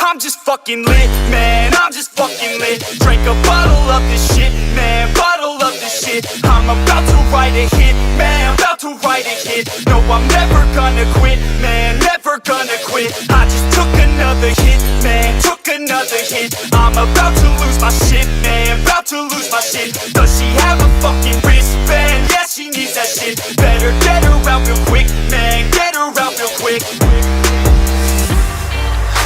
I'm just fucking lit, man, I'm just fucking lit. Drank a bottle of this shit, man, bottle of this shit. I'm about to write a hit, man, about to write a hit. No, I'm never gonna quit, man, never gonna quit. I just took another hit, man, took another hit. I'm about to lose my shit, man, about to lose my shit. Does she have a fucking wristband? Yeah, she needs that shit. Better get her out real quick, man, get her out real quick.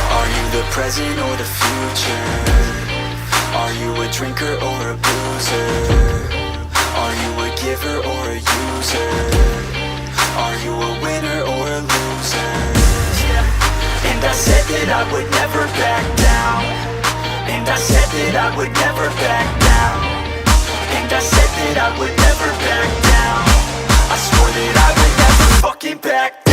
Are you the present or the future? Are you a drinker or a boozer? Are you a giver or a user? Are you a winner or a loser? And I said that I would never back down. And I said that I would never back down. And I said that I would never back down. I swore that I would never fucking back down.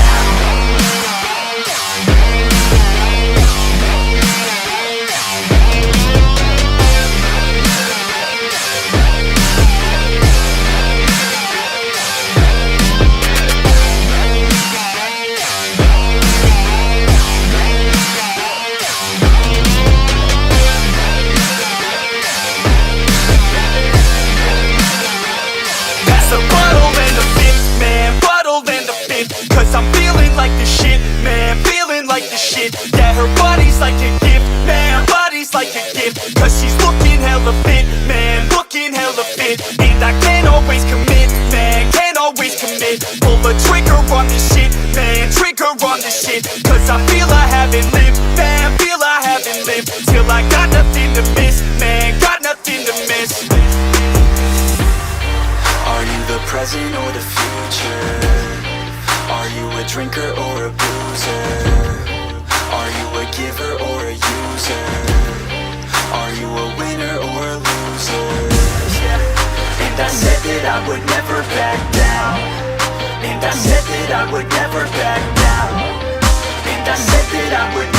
I'm feeling like the shit, man, feeling like the shit. Yeah, her body's like a gift, man, body's like a gift. Cause she's looking hella fit, man, looking hella fit. And I can't always commit, man, can't always commit. Pull the trigger on this shit, man, trigger on this shit. Cause I feel I haven't lived, man, feel I haven't lived. Till I got nothing to miss, man, got nothing to miss. Are you the present or the future? Are you a drinker or a boozer? Are you a giver or a user? Are you a winner or a loser? And I said that I would never back down. And I said that I would never back down. And I said that I would